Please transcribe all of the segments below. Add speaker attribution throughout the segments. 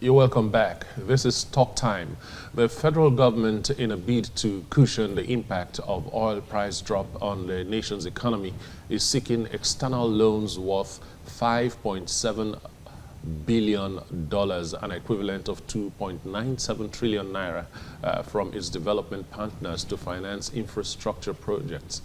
Speaker 1: You're welcome back. This is Talk Time. The federal government, in a bid to cushion the impact of oil price drop on the nation's economy, is seeking external loans worth $5.7 billion, an equivalent of 2.97 trillion naira, from its development partners to finance infrastructure projects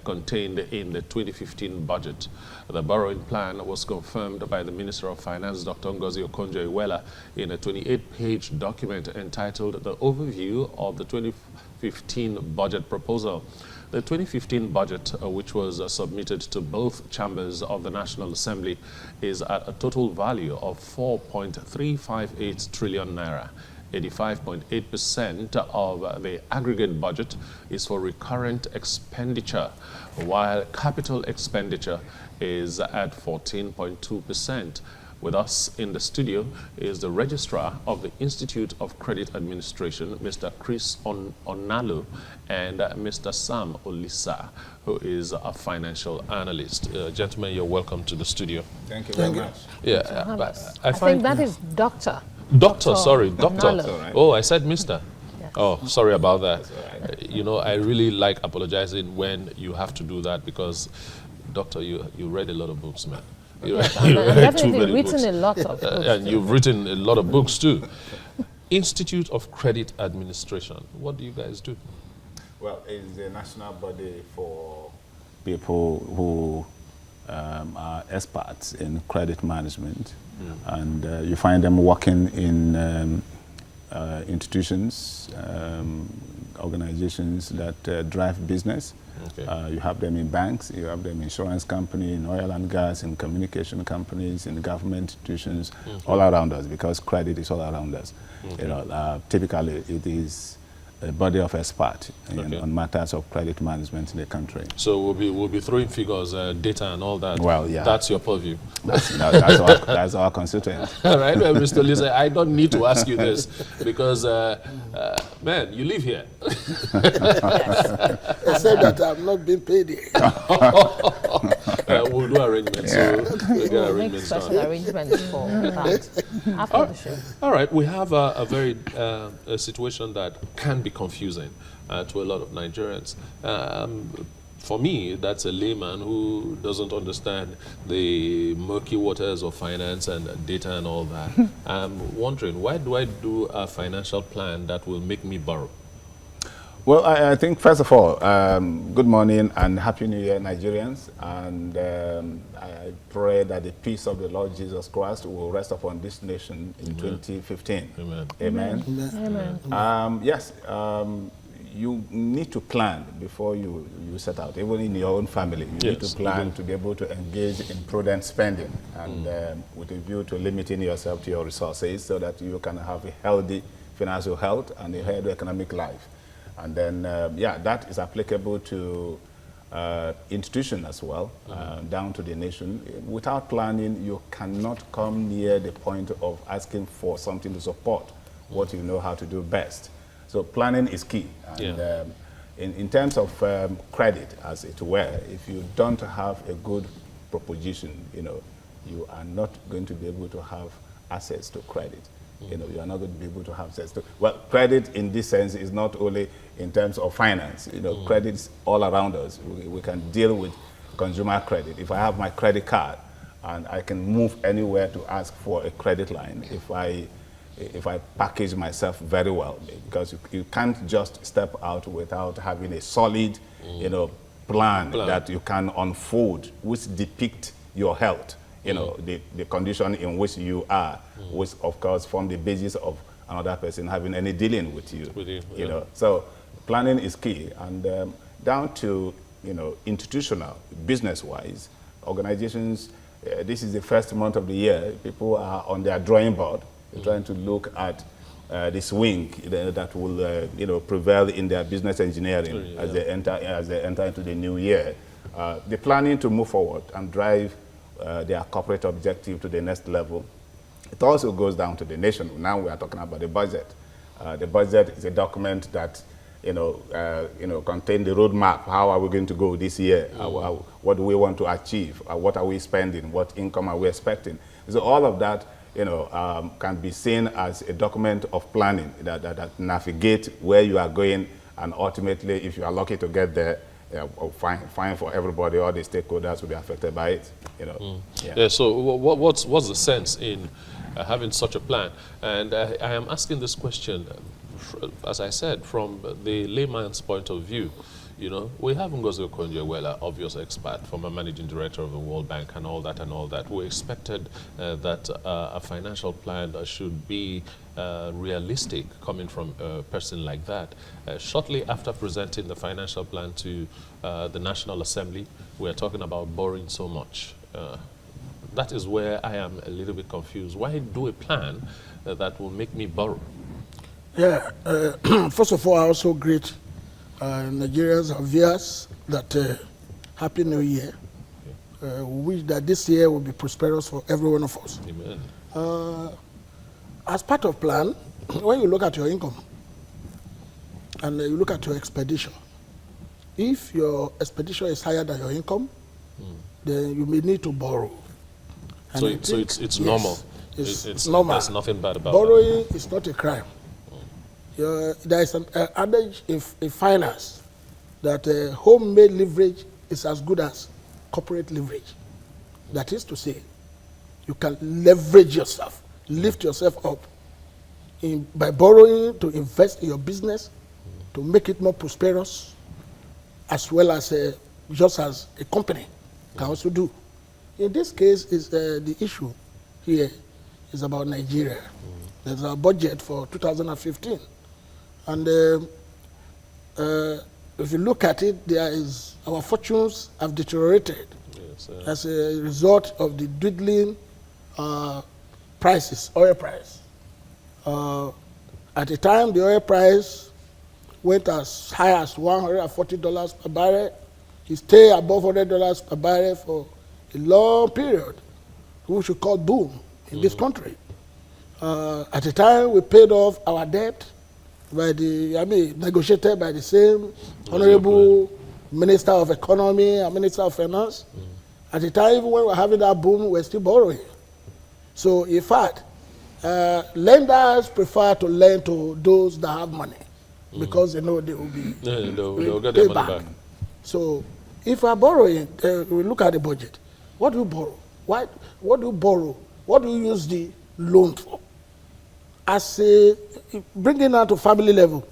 Speaker 1: contained in the 2015 budget. The borrowing plan was confirmed by the Minister of Finance, Dr. Ngozi Okonjo-Iweala, in a 28-page document entitled The Overview of the 2015 Budget Proposal. The 2015 budget, which was submitted to both chambers of the National Assembly, is at a total value of 4.358 trillion naira. 85.8% of the aggregate budget is for recurrent expenditure, while capital expenditure is at 14.2%. With us in the studio is the Registrar of the Institute of Credit Administration, Mr. Chris Onalu, and Mr. Sam Olisa, who is a financial analyst. Gentlemen, you're welcome to the studio.
Speaker 2: Thank you very much.
Speaker 1: Yeah,
Speaker 3: I think that is Doctor.
Speaker 1: Doctor, sorry, Doctor.
Speaker 3: Right.
Speaker 1: Oh, I said Mr.
Speaker 3: Yes.
Speaker 1: Oh, sorry about that.
Speaker 2: Right.
Speaker 1: You know, I really like apologizing when you have to do that because, Doctor, you read a lot of books, man. You read
Speaker 3: definitely written a lot of books.
Speaker 1: And you've written a lot of books too. Institute of Credit Administration. What do you guys do?
Speaker 2: Well, it's a national body for people who are experts in credit management. And you find them working in institutions, organizations that drive business. Okay. You have them in banks, you have them in insurance company, in oil and gas, in communication companies, in government institutions, all around us, because credit is all around us. You know, typically it is a body of experts on matters of credit management in the country.
Speaker 1: So we'll be throwing figures, data, and all that.
Speaker 2: Well, yeah,
Speaker 1: that's your purview.
Speaker 2: That's our constituent.
Speaker 1: All right, well, Mr. Lisa, I don't need to ask you this because, man, you live here.
Speaker 4: I said that I'm not being paid here.
Speaker 1: We'll do arrangements.
Speaker 3: Yeah.
Speaker 1: So we'll get arrangements
Speaker 3: make special arrangements for that after the show.
Speaker 1: All right, we have a very a situation that can be confusing to a lot of Nigerians. For me, that's a layman who doesn't understand the murky waters of finance and data and all that. I'm wondering, why do I do a financial plan that will make me borrow?
Speaker 2: Well, I think, first of all, good morning and Happy New Year, Nigerians. And I pray that the peace of the Lord Jesus Christ will rest upon this nation in 2015.
Speaker 1: Amen.
Speaker 2: Amen.
Speaker 3: Amen. Amen.
Speaker 2: Yes, you need to plan before you set out, even in your own family. You need to plan to be able to engage in prudent spending and with a view to limiting yourself to your resources so that you can have a healthy financial health and a healthy economic life. And then, yeah, that is applicable to institution as well, down to the nation. Without planning, you cannot come near the point of asking for something to support what you know how to do best. So planning is key. And in terms of credit, as it were, if you don't have a good proposition, you know, you are not going to be able to have access to credit. You know, you are not going to be able to have access to, well, credit in this sense is not only in terms of finance. You know, credit's all around us. We can deal with consumer credit. If I have my credit card and I can move anywhere to ask for a credit line, if I package myself very well, because you can't just step out without having a solid, you know, plan that you can unfold, which depict your health. You know, the condition in which you are, which of course form the basis of another person having any dealing with you. You know, so planning is key, and down to, you know, institutional, business-wise, organizations. This is the first month of the year. People are on their drawing board, trying to look at the swing that will, you know, prevail in their business engineering as they enter into the new year. The planning to move forward and drive their corporate objective to the next level. It also goes down to the nation. Now we are talking about the budget. The budget is a document that, you know, contain the roadmap. How are we going to go this year? What do we want to achieve? What are we spending? What income are we expecting? So all of that can be seen as a document of planning that navigate where you are going, and ultimately, if you are lucky to get there, fine for everybody. All the stakeholders will be affected by it.
Speaker 1: Yeah. So what's the sense in having such a plan? And I am asking this question, as I said, from the layman's point of view. We have Ngozi Okonjo-Iweala, obvious expert, former managing director of the World Bank and all that. We expected that a financial plan should be realistic coming from a person like that. Shortly after presenting the financial plan to the National Assembly, we are talking about borrowing so much. That is where I am a little bit confused. Why do a plan that will make me borrow?
Speaker 4: Yeah, first of all, I also greet Nigerians and viewers that Happy New Year. We wish that this year will be prosperous for every one of us.
Speaker 1: Amen.
Speaker 4: As part of plan, when you look at your income and you look at your expenditure, if your expenditure is higher than your income, then you may need to borrow.
Speaker 1: So it's normal.
Speaker 4: It's normal.
Speaker 1: There's nothing bad about
Speaker 4: borrowing is not a crime. There is an adage in finance that homemade leverage is as good as corporate leverage. That is to say, you can leverage yourself, lift yourself up by borrowing to invest in your business, to make it more prosperous, as well as just as a company can also do. In this case, is the issue here is about Nigeria. There's a budget for 2015. And if you look at it, our fortunes have deteriorated as a result of the dwindling prices, oil price. At the time, the oil price went as high as $140 per barrel. It stayed above $100 per barrel for a long period, which we should call boom in this country. At the time, we paid off our debt negotiated by the same Honorable Minister of Economy and Minister of Finance. At the time, even when we were having that boom, we were still borrowing. So, in fact, lenders prefer to lend to those that have money because they know they will be
Speaker 1: they'll get their money back.
Speaker 4: So, if we are borrowing, we look at the budget. What do you borrow? What do you borrow? What do you use the loan for? Bringing that to family level,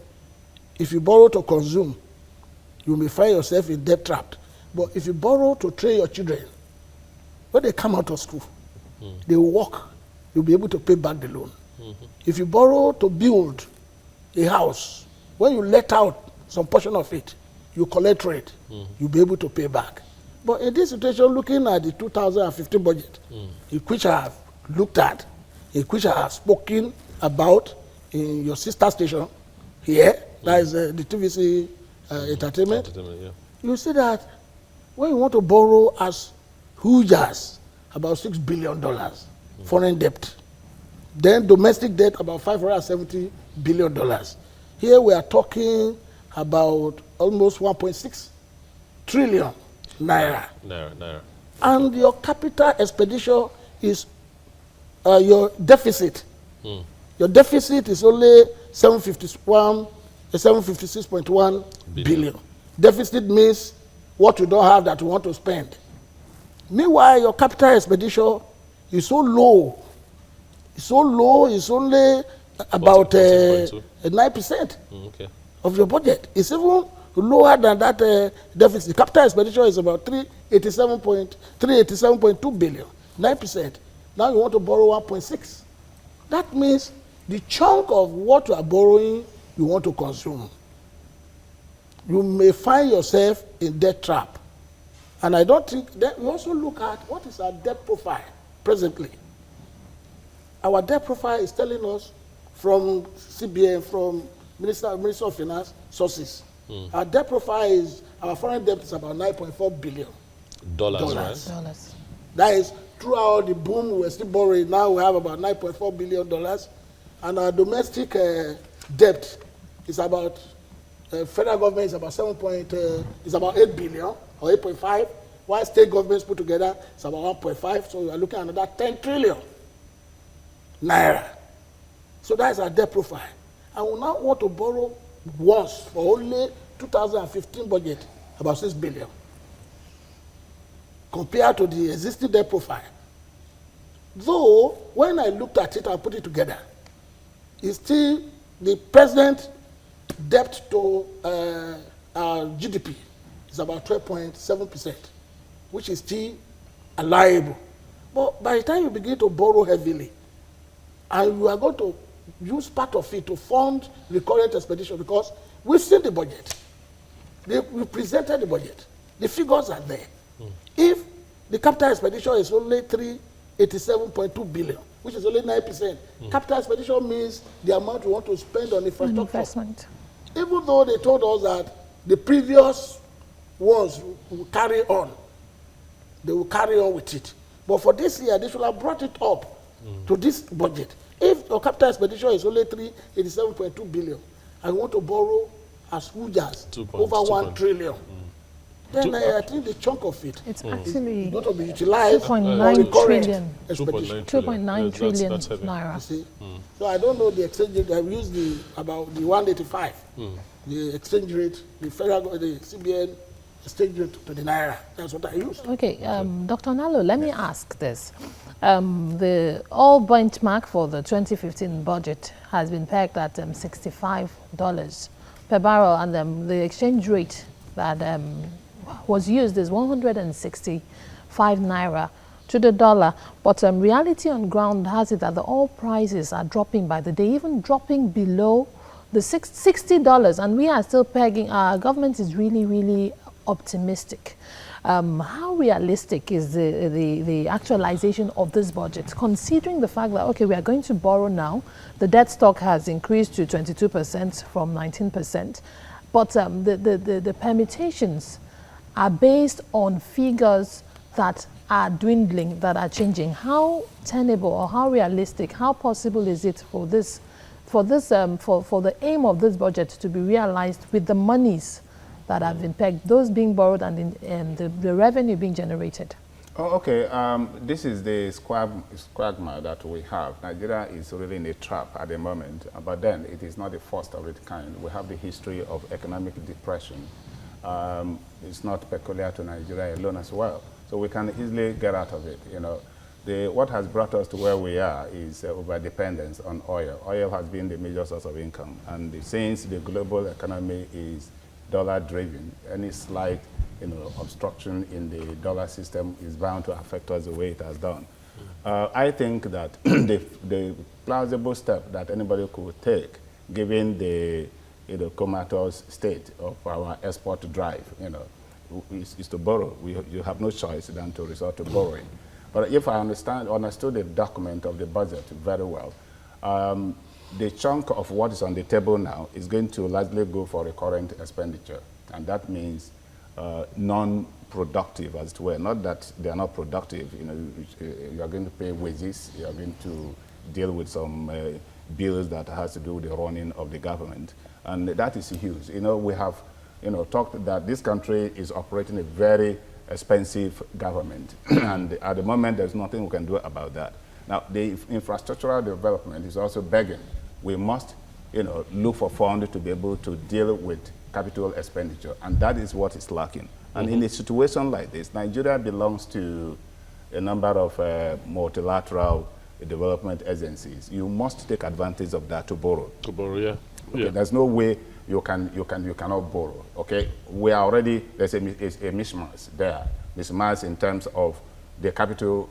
Speaker 4: if you borrow to consume, you may find yourself in debt trapped. But if you borrow to train your children, when they come out of school, they will work, you'll be able to pay back the loan. If you borrow to build a house, when you let out some portion of it, you collect rate, you'll be able to pay back. But in this situation, looking at the 2015 budget, which I have looked at, which I have spoken about in your sister station here, that is the TVC Entertainment, you see that when you want to borrow as huge as about $6 billion foreign debt, then domestic debt about $570 billion. Here we are talking about almost 1.6 trillion naira. And your capital expenditure is your deficit. Your deficit is only 756.1 billion. Deficit means what you don't have that you want to spend. Meanwhile, your capital expenditure is so low. It's only about 9% of your budget. It's even lower than that deficit. Capital expenditure is about 387.2 billion, 9%. Now you want to borrow 1.6. That means the chunk of what you are borrowing, you want to consume. You may find yourself in debt trap. And I don't think that we also look at what is our debt profile presently. Our debt profile is telling us from CBN, from Minister of Finance sources. Our debt profile is, our foreign debt is about $9.4 billion.
Speaker 1: Dollars.
Speaker 4: That is, throughout the boom, we're still borrowing. Now we have about $9.4 billion. And our domestic debt is about, federal government is about is about 8 billion or 8.5. While state governments put together, it's about 1.5. So we are looking at another 10 trillion. naira. So that is our debt profile. And we now want to borrow once for only 2015 budget, about 6 billion. Compared to the existing debt profile. Though, when I looked at it and put it together, it's still the present debt to our GDP is about 12.7%, which is still allowable. But by the time you begin to borrow heavily, and you are going to use part of it to fund recurrent expenditure, because we've seen the budget. We presented the budget. The figures are there. If the capital expenditure is only 387.2 billion, which is only 9%, capital expenditure means the amount we want to spend on infrastructure.
Speaker 3: Investment.
Speaker 4: Even though they told us that the previous ones will carry on, they will carry on with it. But for this year, they should have brought it up to this budget. If your capital expenditure is only 387.2 billion, and you want to borrow as huge as over 1 trillion, then I think the chunk of it
Speaker 3: It's actually
Speaker 4: is going to be utilized
Speaker 3: 2.9 trillion.
Speaker 4: expenditure.
Speaker 3: 2.9 trillion
Speaker 1: that's heavy.
Speaker 3: naira.
Speaker 4: You see? So I don't know the exchange rate. I've used about the 185, the exchange rate, the CBN exchange rate to the naira. That's what I use.
Speaker 3: Okay, Dr. Nalo, let me ask this. The all benchmark for the 2015 budget has been pegged at $65 per barrel, and the exchange rate that was used is 165 naira to the dollar. But reality on ground has it that the oil prices are dropping by the day, even dropping below the $60, and we are still pegging. Our government is really, really optimistic. How realistic is the actualization of this budget, considering the fact that, okay, we are going to borrow now, the debt stock has increased to 22% from 19%, but the permutations are based on figures that are dwindling, that are changing. How tenable or how realistic, how possible is it for the aim of this budget to be realized with the monies that have been pegged, those being borrowed and the revenue being generated?
Speaker 2: Oh, okay. This is the squagma that we have. Nigeria is really in a trap at the moment, but then it is not the first of its kind. We have the history of economic depression. It's not peculiar to Nigeria alone as well. So we can easily get out of it. You know, what has brought us to where we are is over-dependence on oil. Oil has been the major source of income, and since the global economy is dollar-driven, any slight, obstruction in the dollar system is bound to affect us the way it has done. I think that the plausible step that anybody could take, given the comatose state of our export drive, is to borrow. You have no choice than to resort to borrowing. But if I understood the document of the budget very well, the chunk of what is on the table now is going to largely go for recurrent expenditure, and that means non-productive, as it were. Not that they are not productive. You are going to pay wages. You are going to deal with some bills that has to do with the running of the government, and that is huge. We have, talked that this country is operating a very expensive government, and at the moment there's nothing we can do about that. Now, the infrastructural development is also begging. We must, look for funds to be able to deal with capital expenditure, and that is what is lacking. And in a situation like this, Nigeria belongs to a number of multilateral development agencies. You must take advantage of that to borrow.
Speaker 1: To borrow, yeah.
Speaker 2: Okay, there's no way you cannot borrow. Okay, we are already, there's a mismatch there. Mismatch in terms of the capital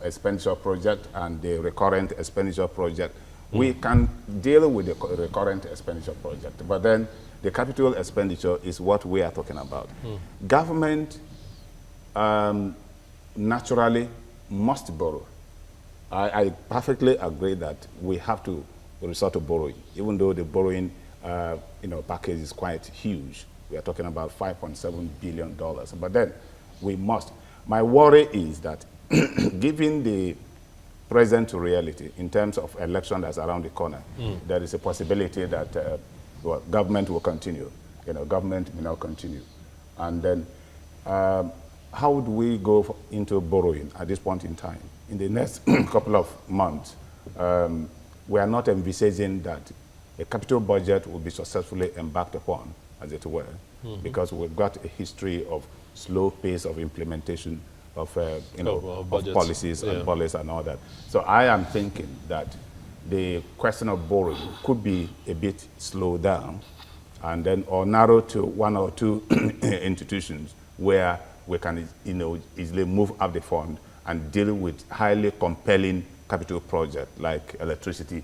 Speaker 2: expenditure project and the recurrent expenditure project. We can deal with the recurrent expenditure project, but then the capital expenditure is what we are talking about. Government naturally must borrow. I perfectly agree that we have to resort to borrowing, even though the borrowing package is quite huge. We are talking about $5.7 billion, but then we must. My worry is that given the present reality in terms of election that's around the corner, there is a possibility that government will continue. Government may not continue. And then how do we go into borrowing at this point in time? In the next couple of months, we are not envisaging that a capital budget will be successfully embarked upon, as it were, because we've got a history of slow pace of implementation of, of policies and policies and all that. So I am thinking that the question of borrowing could be a bit slowed down, and then or narrow to one or two institutions where we can, easily move up the fund and deal with highly compelling capital projects like electricity,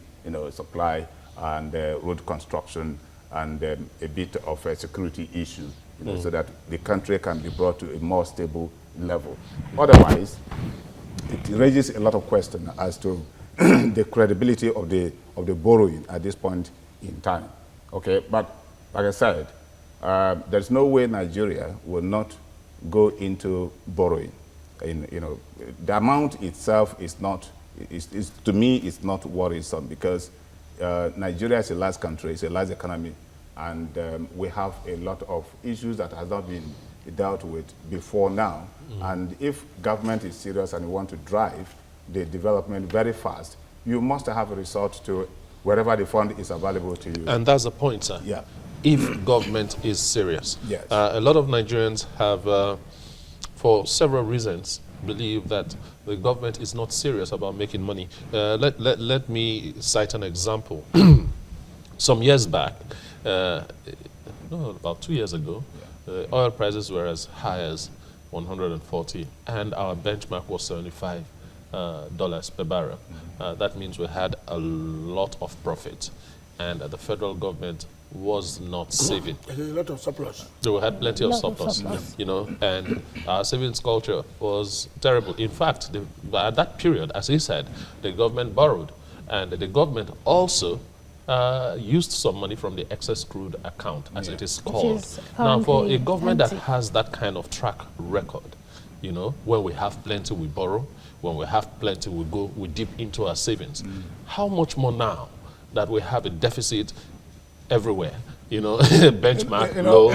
Speaker 2: supply and road construction and a bit of a security issue, so that the country can be brought to a more stable level. Otherwise, it raises a lot of questions as to the credibility of the borrowing at this point in time. Okay, but like I said, there's no way Nigeria will not go into borrowing. The amount itself is not, to me, it's not worrisome, because Nigeria is a large country, it's a large economy, and we have a lot of issues that has not been dealt with before now. And if government is serious and you want to drive the development very fast, you must have a resort to wherever the fund is available to you.
Speaker 1: And that's the point, sir.
Speaker 2: Yeah.
Speaker 1: If government is serious.
Speaker 2: Yes.
Speaker 1: A lot of Nigerians have, for several reasons, believe that the government is not serious about making money. Let me cite an example. Some years back, about 2 years ago, oil prices were as high as 140, and our benchmark was $75 per barrel. That means we had a lot of profit, and the federal government was not saving.
Speaker 4: There's a lot of surplus.
Speaker 1: So we had plenty of surplus, and our savings culture was terrible. In fact, at that period, as he said, the government borrowed, and the government also used some money from the excess crude account, as it is called. Now, for a government that has that kind of track record, when we have plenty, we borrow. When we have plenty, we dip into our savings. How much more now that we have a deficit everywhere? Benchmark low.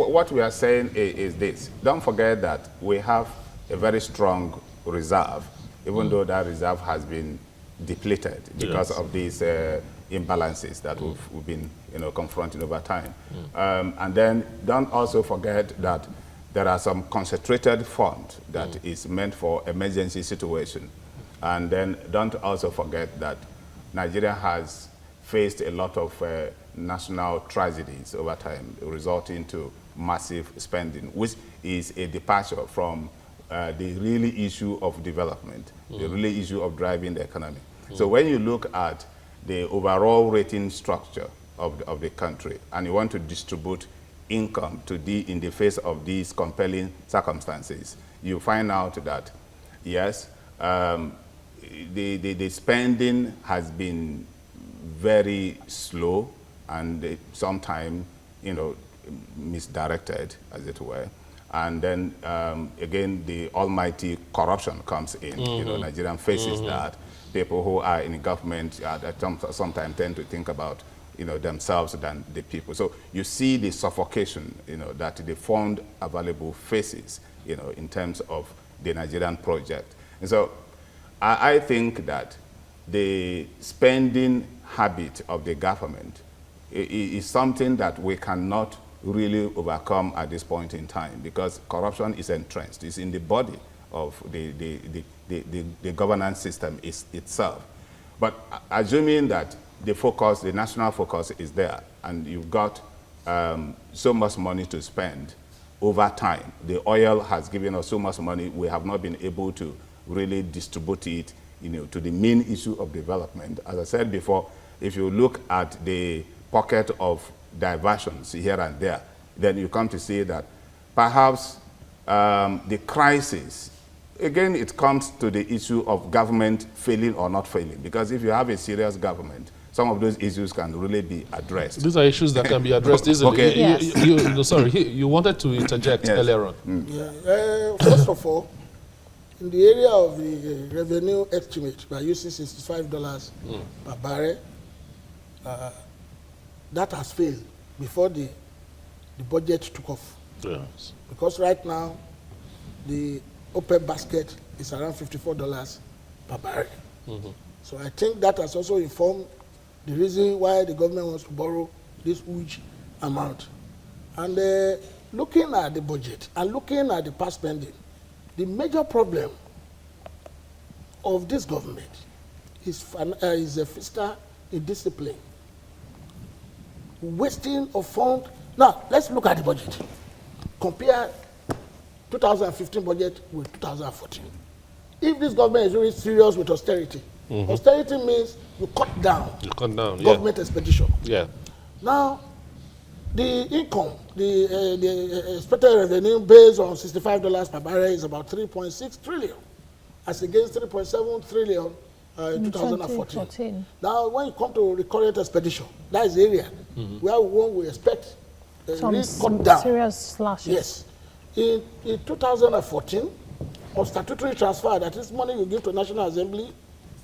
Speaker 2: What we are saying is this. Don't forget that we have a very strong reserve, even though that reserve has been depleted because of these imbalances that we've been confronting over time. And then don't also forget that there are some concentrated funds that is meant for emergency situation. And then don't also forget that Nigeria has faced a lot of national tragedies over time, resulting to massive spending, which is a departure from the really issue of development, the really issue of driving the economy. So when you look at the overall rating structure of the country, and you want to distribute income in the face of these compelling circumstances, you find out that, yes, the spending has been very slow and sometimes, misdirected, as it were. And then, again, the almighty corruption comes in. Nigerian faces that. People who are in government sometimes tend to think about, themselves than the people. So you see the suffocation, that the fund available faces, in terms of the Nigerian project. And so I think that the spending habit of the government is something that we cannot really overcome at this point in time, because corruption is entrenched. It's in the body of the governance system itself. But assuming that the national focus is there, and you've got so much money to spend over time, the oil has given us so much money, we have not been able to really distribute it, to the main issue of development. As I said before, if you look at the pocket of diversions here and there, then you come to see that perhaps the crisis, again, it comes to the issue of government failing or not failing. Because if you have a serious government, some of those issues can really be addressed.
Speaker 1: These are issues that can be addressed easily.
Speaker 2: Okay.
Speaker 3: Yes.
Speaker 1: Sorry, you wanted to interject earlier on.
Speaker 4: Yeah. First of all, in the area of the revenue estimate, by using $65 per barrel, that has failed before the budget took off.
Speaker 1: Yes.
Speaker 4: Because right now, the OPEC basket is around $54 per barrel. So I think that has also informed the reason why the government wants to borrow this huge amount. And looking at the budget and looking at the past spending, the major problem of this government is a fiscal indiscipline, wasting of funds. Now, let's look at the budget. Compare 2015 budget with 2014. If this government is really serious with austerity, austerity means you cut down government expenditure.
Speaker 1: Yeah.
Speaker 4: Now, the income, the expected revenue based on $65 per barrel is about 3.6 trillion, as against 3.7 trillion in 2014. Now, when you come to the current expenditure, that is the area where we expect
Speaker 3: some
Speaker 4: cut down.
Speaker 3: serious slashes.
Speaker 4: Yes. In 2014, on statutory transfer, that is money you give to National Assembly,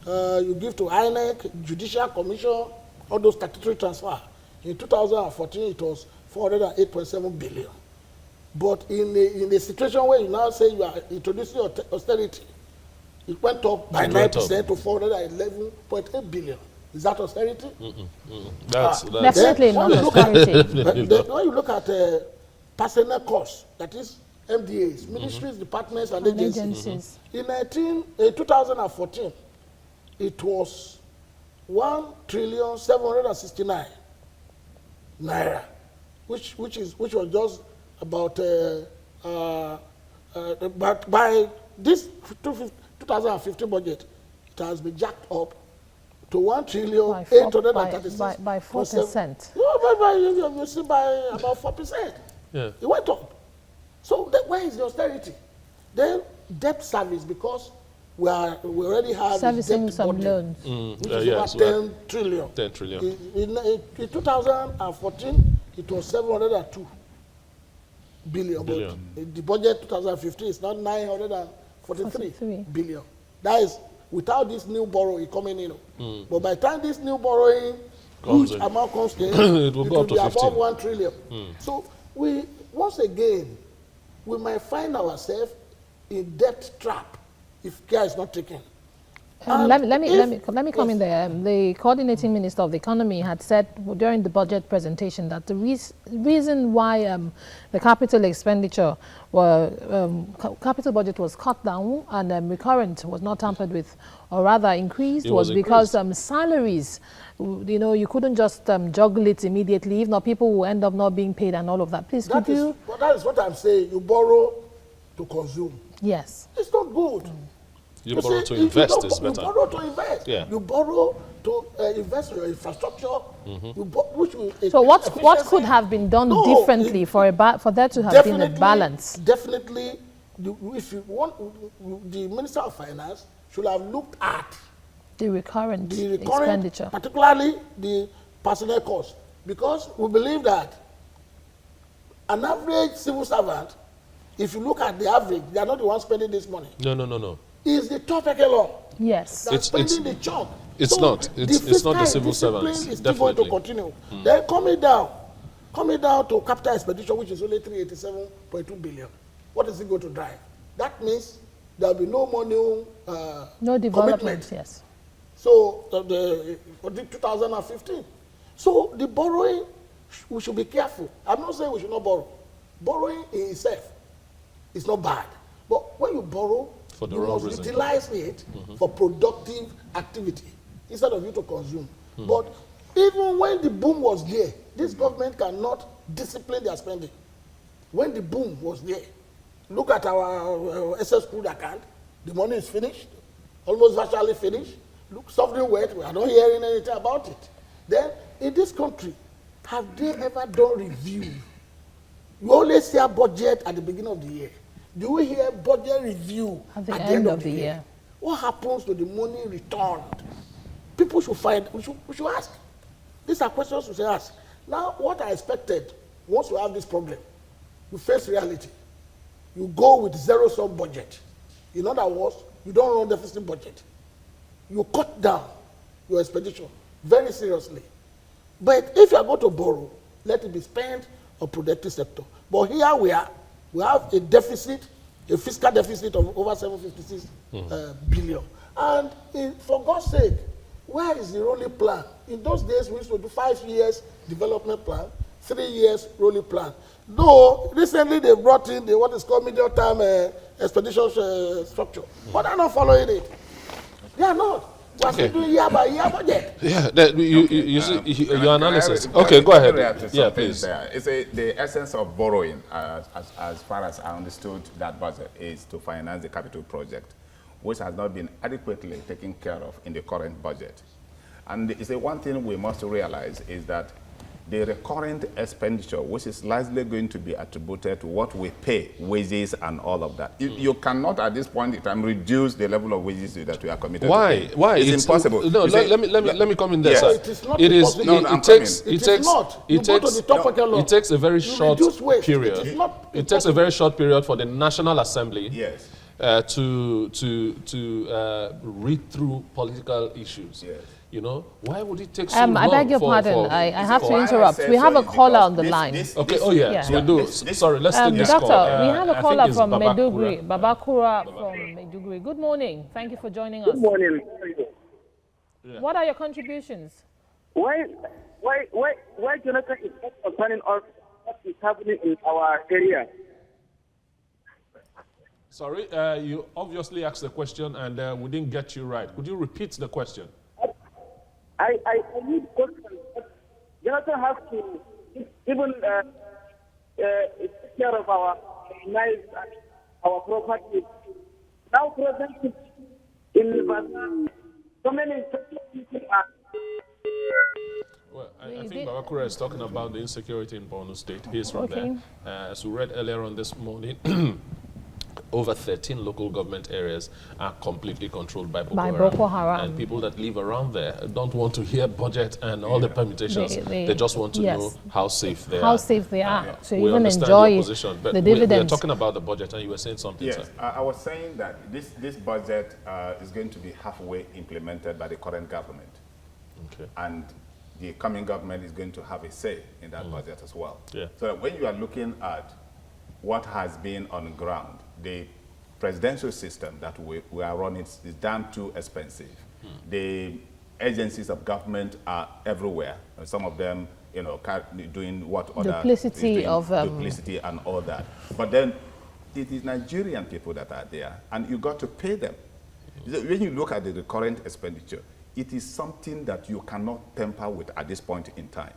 Speaker 4: you give to INEC, Judicial Commission, all those statutory transfer. In 2014, it was 408.7 billion. But in the situation where you now say you are introducing austerity, it went up by 9% to 411.8 billion. Is that austerity?
Speaker 1: That's
Speaker 3: definitely not austerity.
Speaker 4: When you look at personnel costs, that is MDAs, ministries, departments, and agencies. In 2014, it was 1,769,000,000 naira, which was just about but by this 2015 budget, it has been jacked up to 1,836,000,000
Speaker 3: by 4%.
Speaker 4: You see, by about 4%.
Speaker 1: Yeah.
Speaker 4: It went up. So where is the austerity? Then debt service, because we already have
Speaker 3: servicing
Speaker 4: debt
Speaker 3: some
Speaker 4: burden,
Speaker 3: loans,
Speaker 4: which is over 10 trillion.
Speaker 1: 10 trillion.
Speaker 4: In 2014, it was 702 billion. But the budget 2015 is now 943 billion. That is without this new borrowing coming in. But by the time this new borrowing huge amount comes in, it will be above 1 trillion. So once again, we might find ourselves in debt trap if care is not taken.
Speaker 3: Let me come in there. The coordinating minister of the economy had said during the budget presentation that the reason why the capital expenditure capital budget was cut down and recurrent was not tampered with, or rather increased, was because salaries, you couldn't just juggle it immediately. If not, people will end up not being paid and all of that. Please,
Speaker 4: that is what I'm saying. You borrow to consume.
Speaker 3: Yes.
Speaker 4: It's not good.
Speaker 1: You borrow to invest is better.
Speaker 4: You borrow to invest.
Speaker 1: Yeah.
Speaker 4: You borrow to invest in your infrastructure.
Speaker 3: So what could have been done differently for there to have been a balance?
Speaker 4: Definitely, if you want, the Minister of Finance should have looked at
Speaker 3: the recurrent expenditure,
Speaker 4: particularly the personnel cost, because we believe that an average civil servant, if you look at the average, they are not the ones spending this money.
Speaker 1: No.
Speaker 4: Is the top echelon.
Speaker 3: Yes.
Speaker 4: That's spending the chunk.
Speaker 1: It's not the civil servants.
Speaker 4: It's still going to continue. Then coming down to capital expenditure, which is only 387.2 billion. What is it going to drive? That means there will be no more new
Speaker 3: no development. Yes.
Speaker 4: So for the 2015. So the borrowing, we should be careful. I'm not saying we should not borrow. Borrowing in itself is not bad. But when you borrow, you must utilize it for productive activity instead of you to consume. But even when the boom was there, this government cannot discipline their spending. When the boom was there, look at our SS crude account. The money is finished, almost virtually finished. Look, something wet, we are not hearing anything about it. Then, in this country, have they ever done review? You always hear budget at the beginning of the year. Do we hear budget review
Speaker 3: at the end of the year?
Speaker 4: What happens to the money returned? People should we should ask. These are questions we should ask. Now, what I expected, once you have this problem, you face reality. You go with zero-sum budget. In other words, you don't run deficit budget. You cut down your expenditure very seriously. But if you are going to borrow, let it be spent on productive sector. But here we have a deficit a fiscal deficit of over 756 billion. And for God's sake, where is the rolling plan? In those days, we used to do 5 years development plan, 3 years rolling plan. Though recently they brought in what is called medium-term expedition structure, but they're not following it. They are not. We're still doing year by year budget.
Speaker 1: Yeah, your analysis. Okay, go ahead. Yeah, please.
Speaker 2: The essence of borrowing, as far as I understood that budget, is to finance the capital project, which has not been adequately taken care of in the current budget. And it's one thing we must realize is that the recurrent expenditure, which is largely going to be attributed to what we pay, wages and all of that. You cannot at this point in time reduce the level of wages that we are committed to pay.
Speaker 1: Why?
Speaker 2: It's impossible.
Speaker 1: No, let me come in there,
Speaker 2: Yes.
Speaker 1: sir.
Speaker 4: It is not
Speaker 1: It takes a very short period. It takes a very short period for the National Assembly
Speaker 2: Yes.
Speaker 1: to read through political issues.
Speaker 2: Yes.
Speaker 1: You know, why would it take so long?
Speaker 3: I beg your pardon. I have to interrupt. We have a caller on the line.
Speaker 1: Okay. Oh yeah. So we do. Sorry. Let's take this
Speaker 3: Doctor,
Speaker 1: call.
Speaker 3: we have a
Speaker 1: I
Speaker 3: caller
Speaker 1: think it's
Speaker 3: from
Speaker 1: Babakura.
Speaker 3: Maiduguri. Babakura from Maiduguri. Good morning. Thank you for joining us.
Speaker 5: Good morning.
Speaker 3: What are your contributions?
Speaker 5: Why Jonathan is not concerning us what is happening in our area?
Speaker 1: Sorry, you obviously asked the question and we didn't get you right. Could you repeat the question?
Speaker 5: I need questions. Jonathan has to even take care of our lives and our property. Now, presently in Baza, so many people are.
Speaker 1: Well, I think Babakura is talking about the insecurity in Borno State. He's from there. As we read earlier on this morning, over 13 local government areas are completely controlled by Boko Haram. And people that live around there don't want to hear budget and all the permutations. They just want to know how safe they are.
Speaker 3: How safe they are. So
Speaker 1: we
Speaker 3: even
Speaker 1: understand
Speaker 3: enjoy
Speaker 1: your position, but
Speaker 3: the dividends.
Speaker 1: we're talking about the budget and you were saying something,
Speaker 2: Yes,
Speaker 1: sir.
Speaker 2: I was saying that this budget is going to be halfway implemented by the current government.
Speaker 1: Okay.
Speaker 2: And the coming government is going to have a say in that budget as well.
Speaker 1: Yeah.
Speaker 2: So when you are looking at what has been on the ground, the presidential system that we are running is damn too expensive. The agencies of government are everywhere. Some of them, you know, doing what other
Speaker 3: duplicity of
Speaker 2: duplicity and all that. But then it is Nigerian people that are there, and you got to pay them. When you look at the current expenditure, it is something that you cannot temper with at this point in time.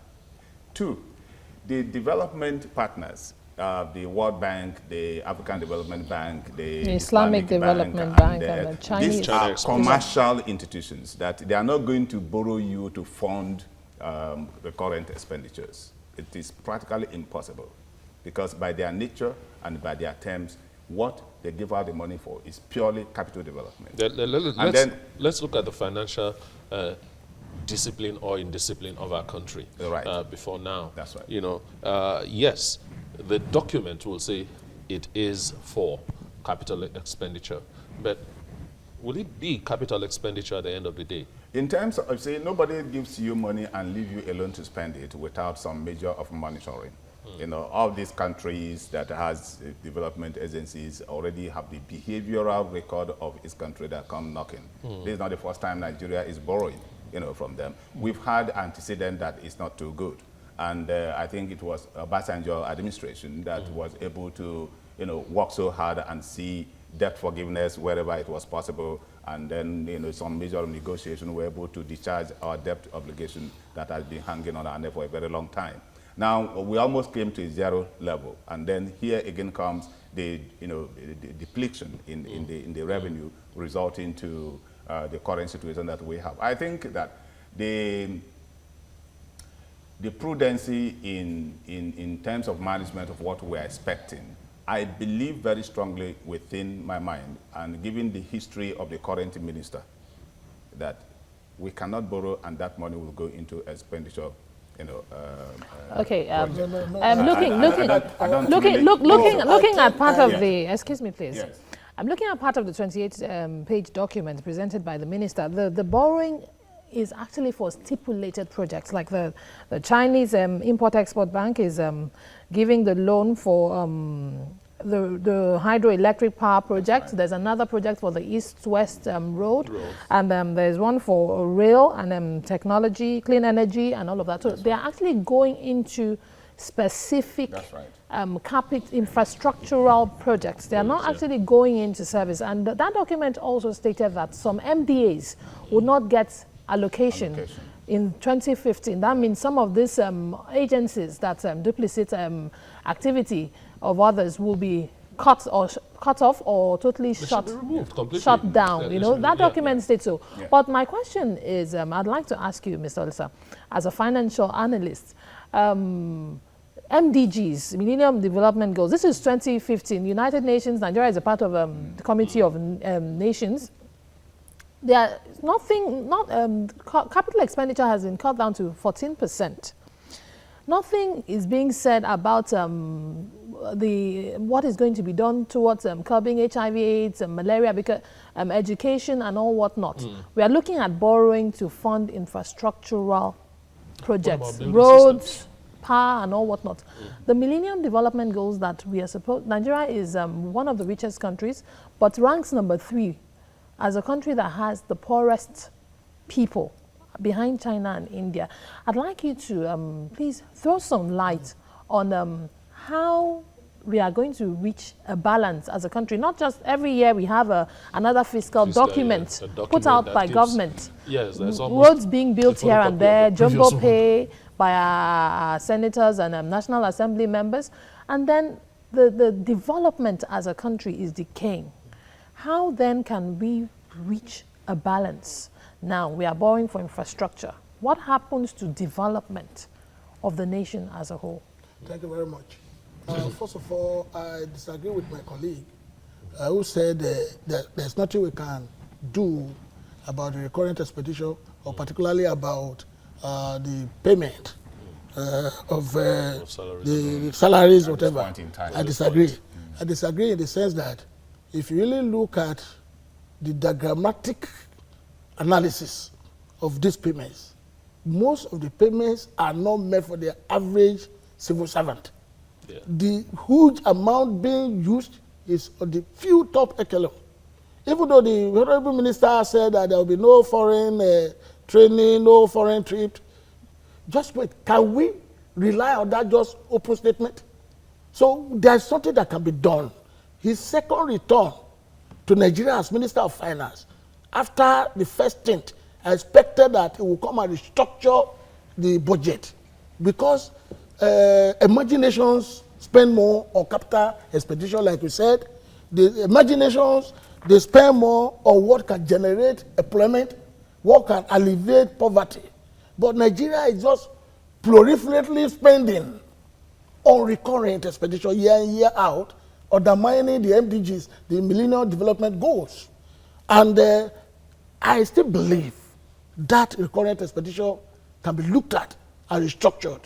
Speaker 2: Two, the development partners, the World Bank, the African Development Bank, the
Speaker 3: Islamic Development Bank, and the Chinese.
Speaker 2: These are commercial institutions that they are not going to borrow you to fund the current expenditures. It is practically impossible because by their nature and by their terms, what they give out the money for is purely capital development.
Speaker 1: Let's look at the financial discipline or indiscipline of our country before now.
Speaker 2: That's right.
Speaker 1: You know, yes, the document will say it is for capital expenditure, but will it be capital expenditure at the end of the day?
Speaker 2: In terms of, say, nobody gives you money and leave you alone to spend it without some measure of monitoring. You know, all these countries that has development agencies already have the behavioral record of its country that come knocking. This is not the first time Nigeria is borrowing, you know, from them. We've had antecedent that is not too good. And I think it was Obasanjo administration that was able to, you know, work so hard and see debt forgiveness wherever it was possible. And then, you know, some measure of negotiation were able to discharge our debt obligation that has been hanging on our neck for a very long time. Now, we almost came to a zero level. And then here again comes the, you know, the depletion in the revenue resulting to the current situation that we have. I think that the prudency in terms of management of what we're expecting, I believe very strongly within my mind, and given the history of the current minister, that we cannot borrow and that money will go into expenditure. You know,
Speaker 3: okay. Looking at part of the. Excuse me, please.
Speaker 2: Yes.
Speaker 3: I'm looking at part of the 28-page document presented by the minister. The borrowing is actually for stipulated projects, like the Chinese Import-Export Bank is giving the loan for the hydroelectric power project. Right. There's another project for the East-West road. And there's one for rail and technology, clean energy, and all of that. So they're actually going into specific infrastructural projects. They are not actually going into service. And that document also stated that some MDAs would not get allocation. In 2015. That means some of these agencies that duplicate activity of others will be cut off or totally shut down. You know, that document states so. Yeah. But my question is, I'd like to ask you, Mr. Olisa, as a financial analyst, MDGs, Millennium Development Goals, this is 2015. United Nations, Nigeria is a part of the Committee of Nations. There capital expenditure has been cut down to 14%. Nothing is being said about what is going to be done towards curbing HIV/AIDS, malaria, because education and all whatnot. We are looking at borrowing to fund infrastructural projects, roads, power, and all whatnot. The Millennium Development Goals that we are Nigeria is one of the richest countries, but ranks number 3. As a country that has the poorest people behind China and India. I'd like you to please throw some light on how we are going to reach a balance as a country. Not just every year we have another fiscal document put out by government.
Speaker 1: Yes, there's
Speaker 3: roads being built here and there, jumbo pay by our senators and National Assembly members. And then the development as a country is decaying. How then can we reach a balance? Now we are borrowing for infrastructure. What happens to development of the nation as a whole?
Speaker 4: Thank you very much. First of all, I disagree with my colleague who said that there's nothing we can do about the recurrent expenditure, or particularly about the payment of the salaries, whatever. I disagree. I disagree in the sense that if you really look at the diagrammatic analysis of these payments, most of the payments are not meant for the average civil servant. Yeah. The huge amount being used is on the few top echelon. Even though the Honorable Minister said that there will be no foreign training, no foreign trip, just wait. Can we rely on that just open statement? So there's something that can be done. His second return to Nigeria as Minister of Finance, after the first stint, I expected that he will come and restructure the budget, because emerging nations spend more on capital expenditure, like we said. The emerging nations, they spend more on what can generate employment, what can alleviate poverty. But Nigeria is just proliferately spending on recurrent expenditure year in, year out, undermining the MDGs, the Millennium Development Goals. And I still believe that recurrent expenditure can be looked at and restructured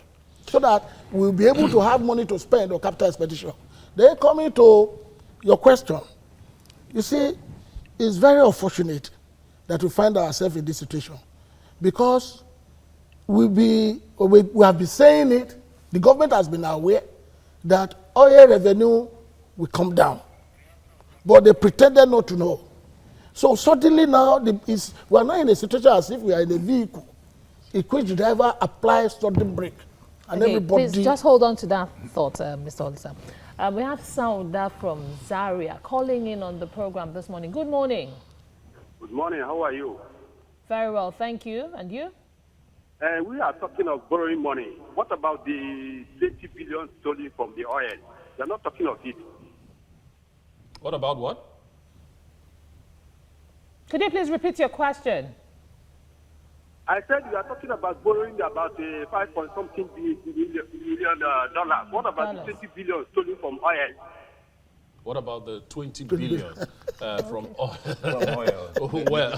Speaker 4: so that we'll be able to have money to spend on capital expenditure. Then coming to your question, you see, it's very unfortunate that we find ourselves in this situation, because we have been saying it, the government has been aware that oil revenue will come down, but they pretended not to know. So suddenly now, we are now in a situation as if we are in a vehicle in which the driver applies sudden brake. And everybody...
Speaker 3: Please just hold on to that thought, Mr. Olisa. We have Sauda from Zaria calling in on the program this morning. Good morning.
Speaker 6: Good morning. How are you?
Speaker 3: Very well, thank you. And you?
Speaker 6: We are talking of borrowing money. What about the 20 billion stolen from the oil? They're not talking of it.
Speaker 1: What about what?
Speaker 3: Could you please repeat your question?
Speaker 6: I said you are talking about borrowing about $5.something billion dollars. What about the 20 billion stolen from oil?
Speaker 1: What about the 20 billion from oil?
Speaker 2: From oil.
Speaker 1: Well,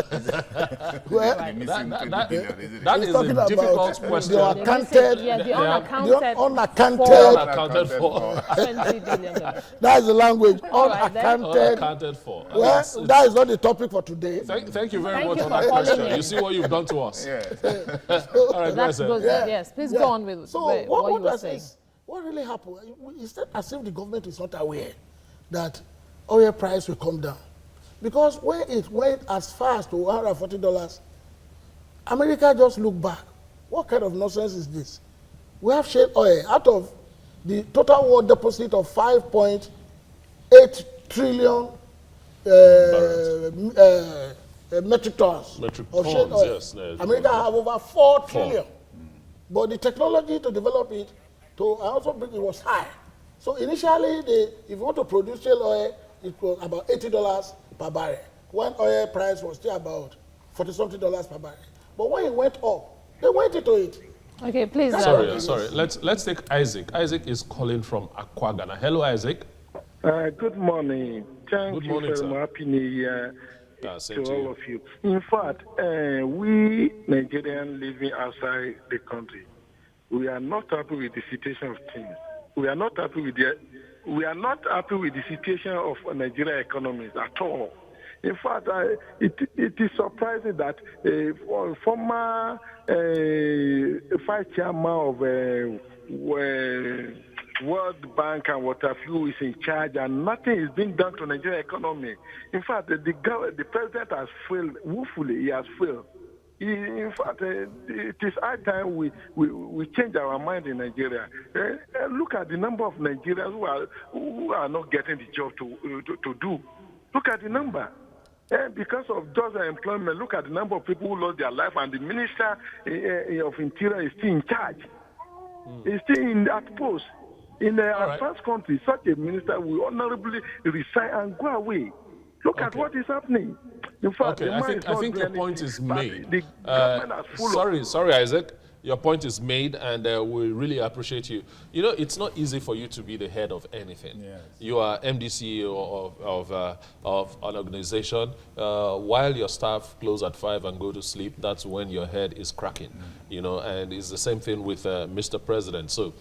Speaker 1: that is a difficult question.
Speaker 4: The unaccounted,
Speaker 1: unaccounted for.
Speaker 3: 20 billion.
Speaker 4: That is the language. Unaccounted
Speaker 1: for.
Speaker 4: Well, that is not the topic for today.
Speaker 1: Thank you very much for that question. You see what you've done to us. All right,
Speaker 3: that's good. Yes, please go on with
Speaker 4: so
Speaker 3: what you were saying.
Speaker 4: What really happened? It's as if the government is not aware that oil price will come down. Because when it went as far as to $140, America just looked back. What kind of nonsense is this? We have shale oil out of the total world deposit of 5.8 trillion metric tons of shale oil.
Speaker 1: Yes,
Speaker 4: America have over 4 trillion. But the technology to develop it, to also bring it was high. So initially, if you want to produce shale oil, it was about $80 per barrel, when oil price was still about $40-something per barrel. But when it went up, they went into it.
Speaker 3: Okay, please.
Speaker 1: Sorry. Let's take Isaac. Isaac is calling from Accra, Ghana. Hello, Isaac.
Speaker 7: Good morning. Thank
Speaker 1: Good
Speaker 7: you
Speaker 1: morning,
Speaker 7: very
Speaker 1: sir.
Speaker 7: much. Happy New Year
Speaker 1: Same
Speaker 7: to
Speaker 1: to
Speaker 7: all
Speaker 1: you.
Speaker 7: of you. In fact, we Nigerians living outside the country, we are not happy with the situation of things. We are not happy with the situation of Nigerian economies at all. In fact, it is surprising that former vice chairman of World Bank and what have you is in charge, and nothing is being done to Nigerian economy. In fact, the president has failed woefully. He has failed. In fact, it is high time we change our mind in Nigeria. Look at the number of Nigerians who are not getting the job to do. Look at the number. Because of just employment, look at the number of people who lost their life, and the Minister of Interior is still in charge. He's still in that post. In an advanced country, such a minister will honorably resign and go away. Look at what is happening. In fact,
Speaker 1: Okay, I think your point is made.
Speaker 7: The government has full
Speaker 1: Sorry, Isaac. Your point is made, and we really appreciate you. You know, it's not easy for you to be the head of anything.
Speaker 2: Yes.
Speaker 1: You are MD CEO of an organization. While your staff close at 5 and go to sleep, that's when your head is cracking. You know, and it's the same thing with Mr. President. So,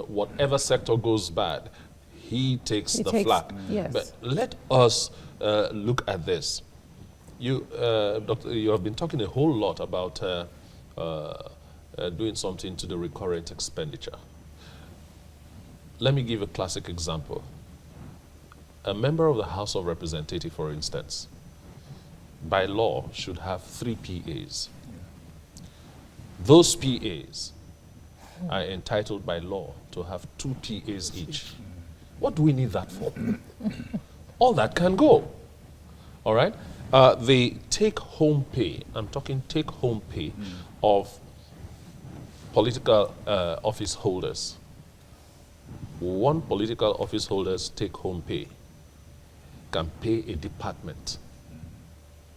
Speaker 1: whatever sector goes bad, he takes the flak.
Speaker 3: Yes.
Speaker 1: But let us look at this. You, Doctor, you have been talking a whole lot about doing something to the recurrent expenditure. Let me give a classic example. A member of the House of Representatives, for instance, by law should have 3 PAs. Those PAs are entitled by law to have 2 PAs each. What do we need that for? All that can go. All right? The take-home pay, I'm talking take-home pay of political office holders. One political office holder's take-home pay can pay a department,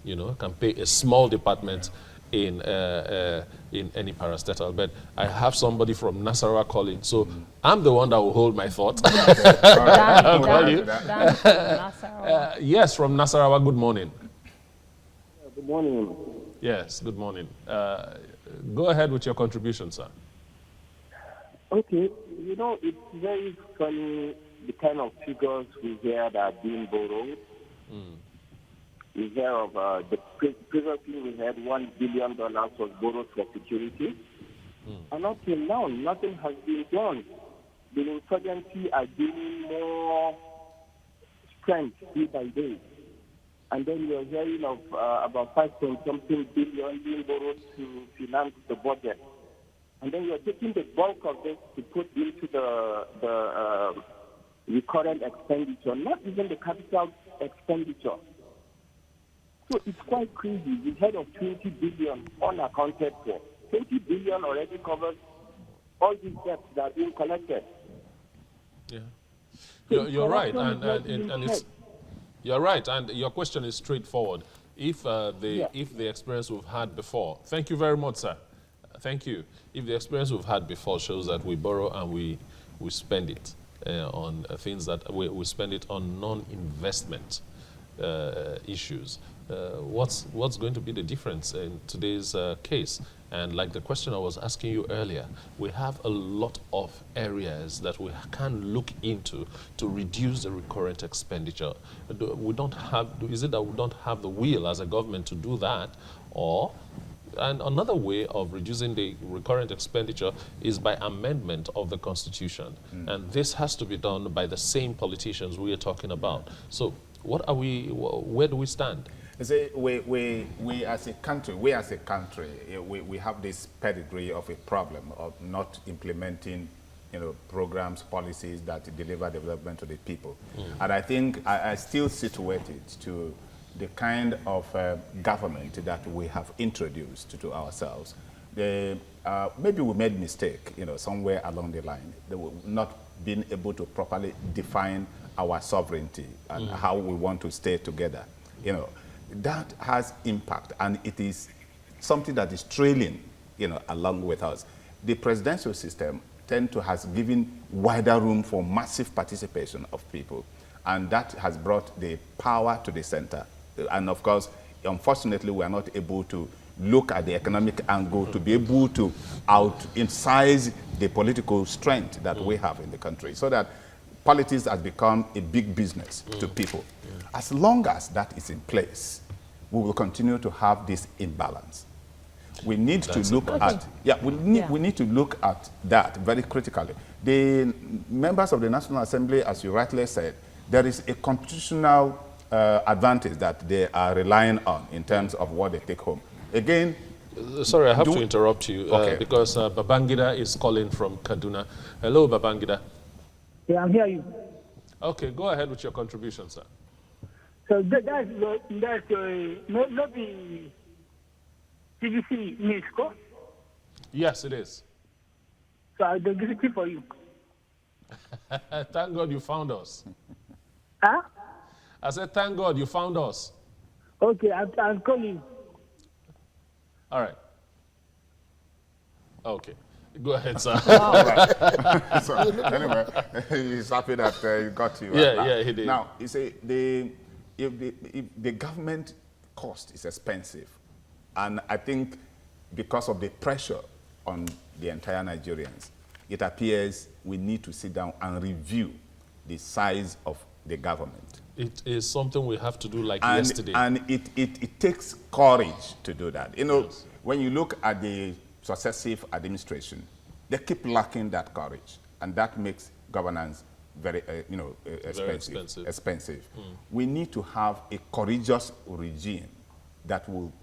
Speaker 1: you know, can pay a small department in any parastatal bed. I have somebody from Nasarawa calling, so I'm the one that will hold my thought. I'll call you. Yes, from Nasarawa, good morning.
Speaker 5: Good morning.
Speaker 1: Yes, good morning. Go ahead with your contribution, sir.
Speaker 5: Okay, you know, it's very funny the kind of figures we hear that are being borrowed. We hear of previously we had $1 billion was borrowed for security. And until now, nothing has been done. The insurgency are gaining more strength day by day. And then we are hearing of about 5-something billion being borrowed to finance the budget. And then we are taking the bulk of this to put into the recurrent expenditure, not even the capital expenditure. So it's quite crazy. We heard of 20 billion unaccounted for. 20 billion already covers all these debts that are being collected.
Speaker 1: Yeah, you're right, and it's. You're right, and your question is straightforward. If the experience we've had before, thank you very much, sir. Thank you. If the experience we've had before shows that we borrow and we spend it on things that we spend it on non-investment issues, what's going to be the difference in today's case? And like the question I was asking you earlier, we have a lot of areas that we can look into to reduce the recurrent expenditure. We don't have, is it that we don't have the will as a government to do that, or And another way of reducing the recurrent expenditure is by amendment of the Constitution. And this has to be done by the same politicians we are talking about. So what are where do we stand?
Speaker 2: You see, we as a country, we have this pedigree of a problem of not implementing, programs, policies that deliver development to the people. And I think I still situate it to the kind of government that we have introduced to ourselves. Maybe we made mistake, somewhere along the line. They were not being able to properly define our sovereignty and how we want to stay together. That has impact, and it is something that is trailing, along with us. The presidential system tend to has given wider room for massive participation of people, and that has brought the power to the center. And of course, unfortunately, we are not able to look at the economic angle to be able to out-incise the political strength that we have in the country, so that politics has become a big business to people. As long as that is in place, we will continue to have this imbalance. We need to look at, we need to look at that very critically. The members of the National Assembly, as you rightly said, there is a constitutional advantage that they are relying on in terms of what they take home. Again,
Speaker 1: sorry, I have to interrupt you because Babangida is calling from Kaduna. Hello, Babangida.
Speaker 8: Yeah, I'm hearing you.
Speaker 1: Okay, go ahead with your contribution, sir.
Speaker 8: So that's not the TVC news, co?
Speaker 1: Yes, it is.
Speaker 8: So I don't give it for you.
Speaker 1: Thank God you found us.
Speaker 8: Huh?
Speaker 1: I said, thank God you found us.
Speaker 8: Okay, I'll call you.
Speaker 1: All right. Okay. Go ahead, sir.
Speaker 2: All right. So, anyway, he's happy that he got you.
Speaker 1: Yeah, he did.
Speaker 2: Now, you see, if the government cost is expensive, and I think because of the pressure on the entire Nigerians, it appears we need to sit down and review the size of the government.
Speaker 1: It is something we have to do like yesterday.
Speaker 2: And it takes courage to do that. Yes. When you look at the successive administration, they keep lacking that courage, and that makes governance very, expensive. We need to have a courageous regime that will,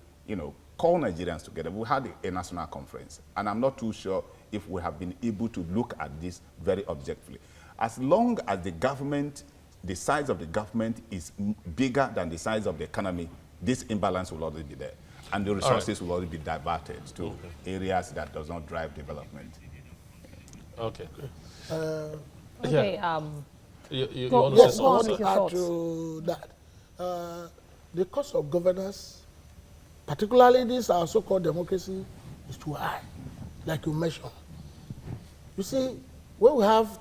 Speaker 2: call Nigerians together. We had a national conference, and I'm not too sure if we have been able to look at this very objectively. As long as the size of the government is bigger than the size of the economy, this imbalance will always be there, and the resources will always be diverted to areas that does not drive development.
Speaker 1: Okay.
Speaker 3: Okay.
Speaker 1: You
Speaker 3: Go-
Speaker 1: want to say
Speaker 4: Yes, I want
Speaker 1: something,
Speaker 4: to
Speaker 1: sir?
Speaker 4: add to that. The cost of governance, particularly this our so-called democracy, is too high, like you mentioned. You see, when we have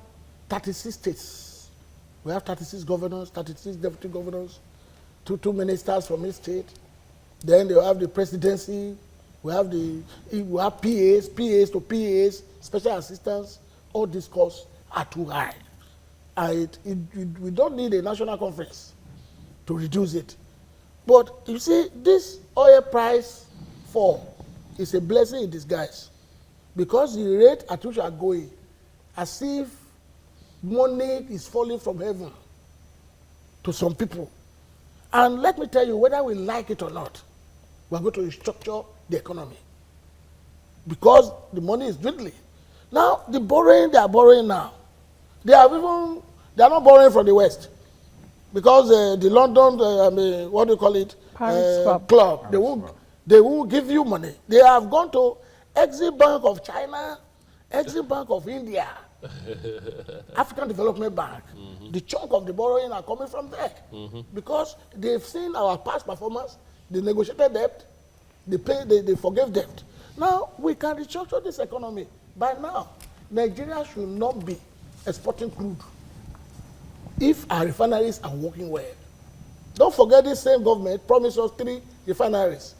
Speaker 4: 36 states, we have 36 governors, 36 deputy governors, two ministers from each state. Then they have the presidency. We have PAs to PAs, special assistants. All these costs are too high. We don't need a national conference to reduce it. But you see, this oil price fall is a blessing in disguise, because the rate at which we are going, as if money is falling from heaven to some people. And let me tell you, whether we like it or not, we are going to restructure the economy, because the money is dwindling. Now, the borrowing they are borrowing now, they are not borrowing from the West, because the London, what do you call it?
Speaker 3: Paris
Speaker 4: Club. They will give you money. They have gone to Exim Bank of China, Exim Bank of India, African Development Bank. The chunk of the borrowing are coming from there, because they've seen our past performance. They negotiated debt, they forgave debt. Now we can restructure this economy. By now, Nigeria should not be exporting crude if our refineries are working well. Don't forget, this same government promised us 3 refineries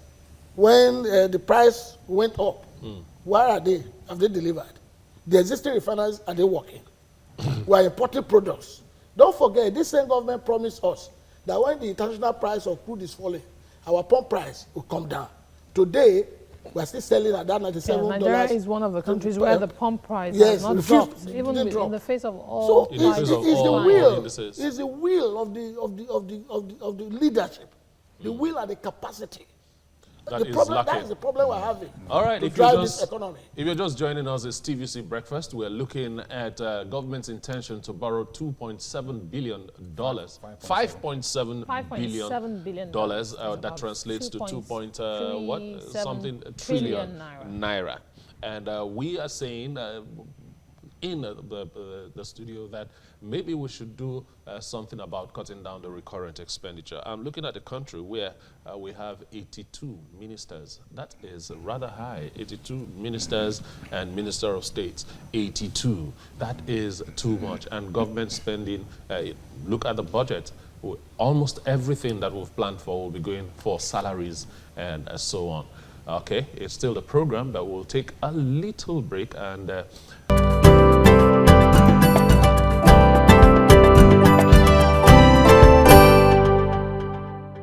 Speaker 4: when the price went up. Where are they? Have they delivered? The existing refineries, are they working? We are importing products. Don't forget, this same government promised us that when the international price of crude is falling, our pump price will come down. Today, We're still selling at that $97.
Speaker 3: Nigeria is one of the countries where the pump price
Speaker 4: yes,
Speaker 3: has not
Speaker 4: refused,
Speaker 3: dropped, even in
Speaker 4: drop.
Speaker 3: the face of all
Speaker 4: So
Speaker 3: price
Speaker 4: it's the
Speaker 1: all
Speaker 4: will.
Speaker 1: indices.
Speaker 4: It's the will of the leadership, the will and the capacity.
Speaker 1: That
Speaker 4: The
Speaker 1: is
Speaker 4: problem,
Speaker 1: lacking.
Speaker 4: that is the problem we're having.
Speaker 1: All right,
Speaker 4: to
Speaker 1: if you're,
Speaker 4: drive
Speaker 1: just,
Speaker 4: this economy.
Speaker 1: if you're just joining us, it's TVC Breakfast. We're looking at government's intention to borrow $2.7 billion, $5.7 billion, that translates to something trillion naira. And we are saying in the studio that maybe we should do something about cutting down the recurrent expenditure. I'm looking at a country where we have 82 ministers. That is rather high. 82 ministers and minister of states. 82. That is too much. And government spending, look at the budget. Almost everything that we've planned for will be going for salaries and so on. Okay, it's still the program, but we'll take a little break and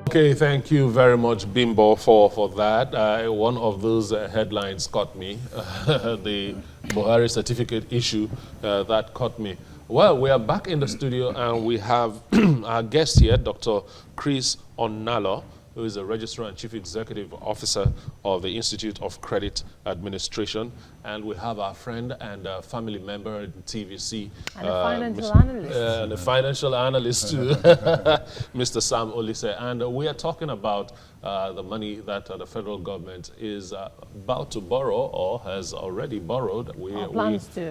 Speaker 1: okay, thank you very much, Bimbo, for that. One of those headlines caught me, the Buhari certificate issue, that caught me. Well, we are back in the studio and we have our guest here, Dr. Chris Onalo, who is the Registrar and Chief Executive Officer of the Institute of Credit Administration. And we have our friend and family member at TVC.
Speaker 3: And a financial analyst.
Speaker 1: And a financial analyst too, Mr. Sam Olise. And we are talking about the money that the federal government is about to borrow or has already borrowed.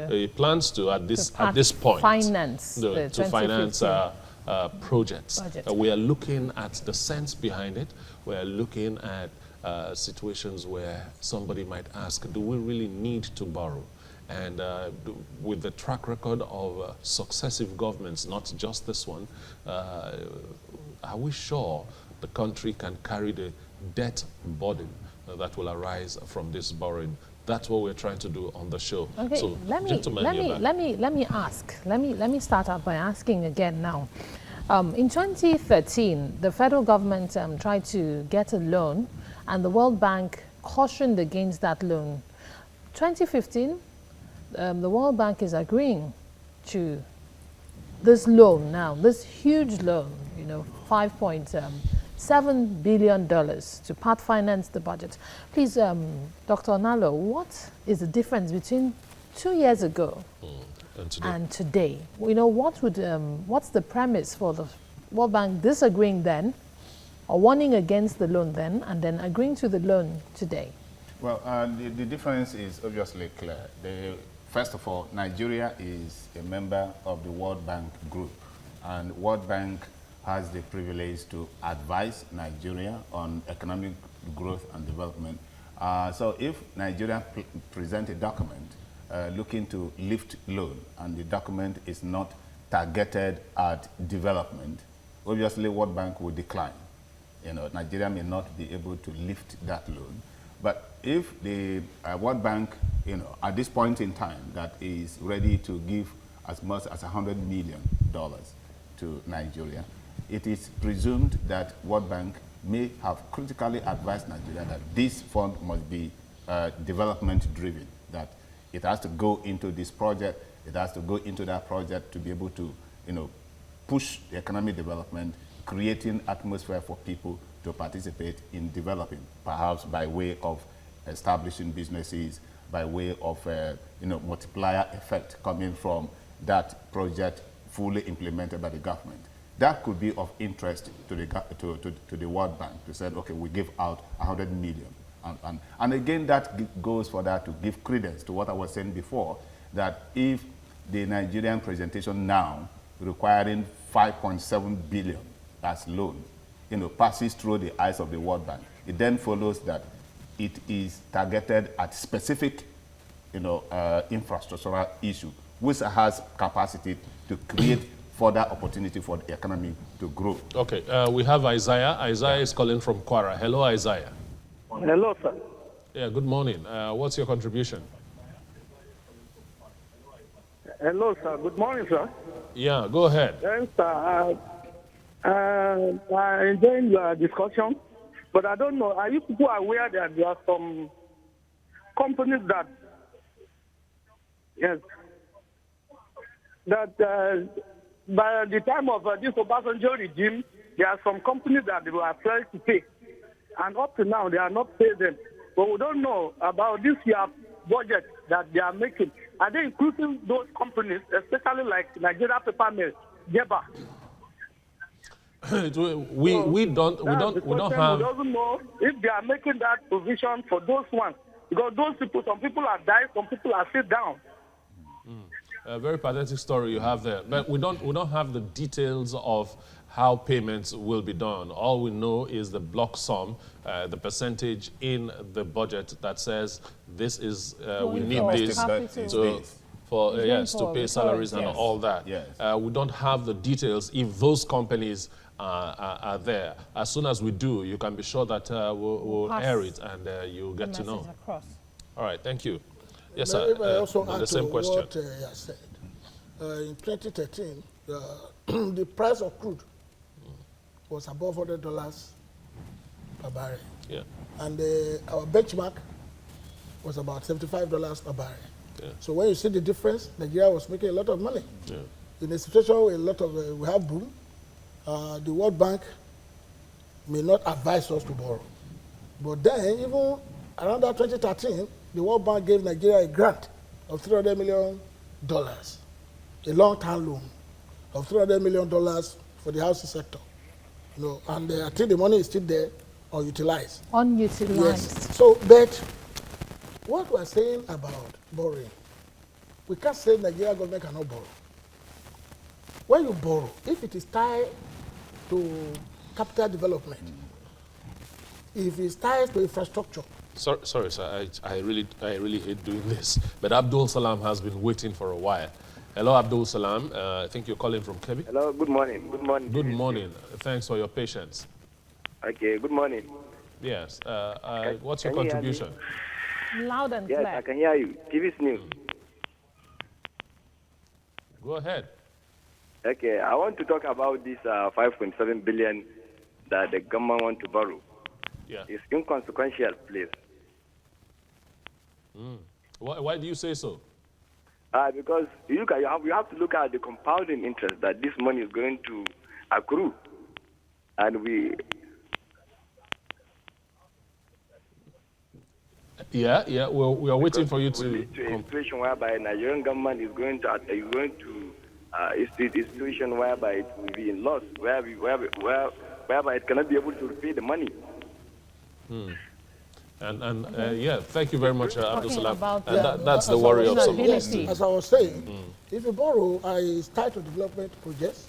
Speaker 1: He plans to at this point
Speaker 3: finance
Speaker 1: to finance projects. We are looking at the sense behind it. We are looking at situations where somebody might ask, do we really need to borrow? And with the track record of successive governments, not just this one, are we sure the country can carry the debt burden that will arise from this borrowing? That's what we're trying to do on the show.
Speaker 3: Okay,
Speaker 1: so,
Speaker 3: let me start out by asking again now. In 2013, the federal government tried to get a loan, and the World Bank cautioned against that loan. 2015, the World Bank is agreeing to this loan now, this huge loan, you know, $5.7 billion to part finance the budget. Please, Dr. Onalo, what is the difference between 2 years ago and today? You know, what's the premise for the World Bank disagreeing then, or warning against the loan then, and then agreeing to the loan today?
Speaker 2: Well, the difference is obviously clear. First of all, Nigeria is a member of the World Bank group, and World Bank has the privilege to advise Nigeria on economic growth and development. So if Nigeria presents a document looking to lift loan, and the document is not targeted at development, obviously World Bank will decline. You know, Nigeria may not be able to lift that loan. But if the World Bank, you know, at this point in time, that is ready to give as much as $100 million to Nigeria, it is presumed that World Bank may have critically advised Nigeria that this fund must be development-driven, that it has to go into this project, it has to go into that project to be able to, you know, push the economic development, creating atmosphere for people to participate in developing, perhaps by way of establishing businesses, by way of you know, multiplier effect coming from that project fully implemented by the government. That could be of interest to the World Bank to say, okay, we give out $100 million. And again, that goes for that to give credence to what I was saying before, that if the Nigerian presentation now requiring $5.7 billion as loan, you know, passes through the eyes of the World Bank, it then follows that it is targeted at specific, you know, infrastructural issue, which has capacity to create further opportunity for the economy to grow.
Speaker 1: Okay, we have Isaiah. Isaiah is calling from Kwara. Hello, Isaiah.
Speaker 6: Hello, sir.
Speaker 1: Yeah, good morning. What's your contribution?
Speaker 6: Hello, sir. Good morning, sir.
Speaker 1: Yeah, go ahead.
Speaker 6: Yes, sir. I'm enjoying your discussion, but I don't know, are you people aware that there are some companies that, yes, that by the time of this Obasanjo regime, there are some companies that they were failed to pay. And up to now, they are not paid them. But we don't know about this year budget that they are making. Are they including those companies, especially like Nigeria Paper Mill, Jeba?
Speaker 1: we don't have.
Speaker 6: We don't know if they are making that provision for those ones. Because those people, some people are dying, some people are still down.
Speaker 1: A very pathetic story you have there. But we don't have the details of how payments will be done. All we know is the block sum, the percentage in the budget that says this is, we need this to pay salaries and all that.
Speaker 2: Yes.
Speaker 1: We don't have the details if those companies are there. As soon as we do, you can be sure that we'll air it and you'll get to know.
Speaker 3: Across.
Speaker 1: All right, thank you. Yes,
Speaker 4: But if I also
Speaker 1: on
Speaker 4: add
Speaker 1: the same
Speaker 4: to
Speaker 1: question.
Speaker 4: what he has said, in 2013, the price of crude was above $100 per barrel.
Speaker 1: Yeah.
Speaker 4: And our benchmark was about $75 per barrel.
Speaker 1: Yeah.
Speaker 4: So when you see the difference, Nigeria was making a lot of money.
Speaker 1: Yeah.
Speaker 4: In a situation where a lot of we have boom, the World Bank may not advise us to borrow. But then, even around that 2013, the World Bank gave Nigeria a grant of $300 million, a long-term loan of $300 million for the housing sector. You know, and I think the money is still there, unutilized.
Speaker 3: Unutilized.
Speaker 4: Yes. So, but what we're saying about borrowing, we can't say Nigeria government cannot borrow. When you borrow, if it is tied to capital development, if it's tied to infrastructure.
Speaker 1: Sorry, sir. I really hate doing this. But Abdul Salam has been waiting for a while. Hello, Abdul Salam. I think you're calling from Kebbi.
Speaker 9: Hello, good morning. Good morning.
Speaker 1: Good morning. Thanks for your patience.
Speaker 9: Okay, good morning.
Speaker 1: Yes. What's your contribution?
Speaker 3: Loud and clear.
Speaker 9: Yes, I can hear you. TVC News.
Speaker 1: Go ahead.
Speaker 9: Okay, I want to talk about this 5.7 billion that the government want to borrow.
Speaker 1: Yeah.
Speaker 9: It's inconsequential, please.
Speaker 1: Why do you say so?
Speaker 9: Because you have to look at the compounding interest that this money is going to accrue. And we...
Speaker 1: Yeah, we are waiting for you to...
Speaker 9: a situation whereby Nigerian government is going to it's a situation whereby it will be in loss, whereby it cannot be able to repay the money.
Speaker 1: Yeah, thank you very much, Abdul Salam. That's the
Speaker 4: As
Speaker 1: worry
Speaker 4: I
Speaker 1: of
Speaker 4: was
Speaker 1: some.
Speaker 4: saying, as I was saying, if you borrow, it's tied to development projects,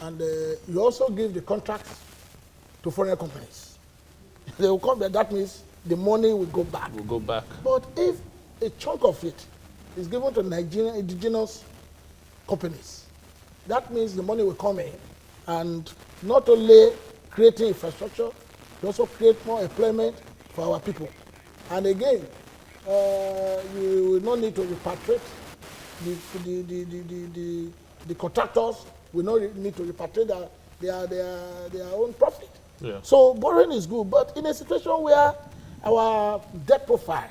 Speaker 4: and you also give the contracts to foreign companies. They will come back. That means the money will go back.
Speaker 1: We'll go back.
Speaker 4: But if a chunk of it is given to Nigerian indigenous companies, that means the money will come in and not only creating infrastructure, but also create more employment for our people. And again, you will not need to repatriate the contractors will not need to repatriate their own profit.
Speaker 1: Yeah.
Speaker 4: So borrowing is good, but in a situation where our debt profile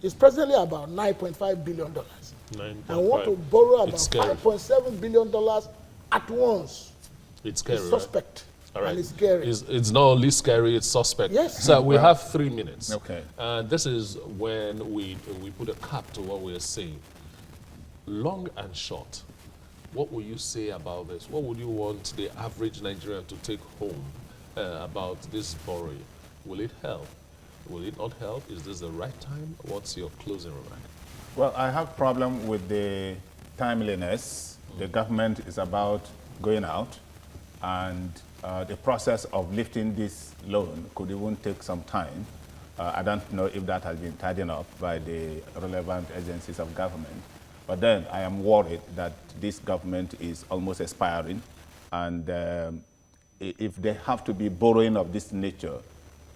Speaker 4: is presently about $9.5 billion, and we want to borrow about $5.7 billion at once,
Speaker 1: it's scary,
Speaker 4: it's suspect.
Speaker 1: All right.
Speaker 4: And it's scary.
Speaker 1: It's not only scary, it's suspect.
Speaker 4: Yes.
Speaker 1: So we have 3 minutes.
Speaker 2: Okay.
Speaker 1: This is when we put a cap to what we are saying. Long and short, what will you say about this? What would you want the average Nigerian to take home about this borrowing? Will it help? Will it not help? Is this the right time? What's your closing remark?
Speaker 2: Well, I have problem with the timeliness. The government is about going out, and the process of lifting this loan could even take some time. I don't know if that has been tidied up by the relevant agencies of government. But then I am worried that this government is almost expiring, and if they have to be borrowing of this nature,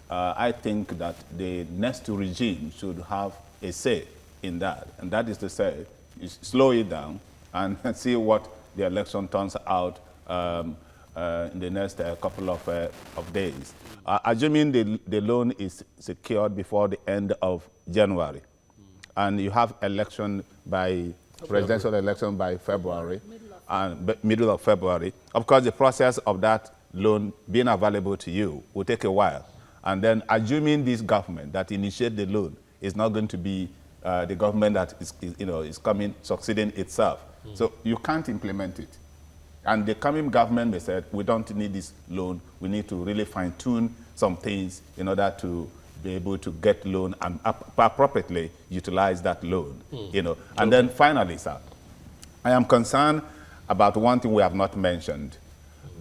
Speaker 2: I think that the next regime should have a say in that. And that is to say, slow it down and see what the election turns out in the next couple of days. Assuming the loan is secured before the end of January, and you have election by presidential election by February, and middle of February. Of course, the process of that loan being available to you will take a while. And then assuming this government that initiate the loan is not going to be the government that is coming, succeeding itself. So you can't implement it. And the coming government may say, we don't need this loan. We need to really fine-tune some things in order to be able to get loan and appropriately utilize that loan. And then finally, sir, I am concerned about one thing we have not mentioned.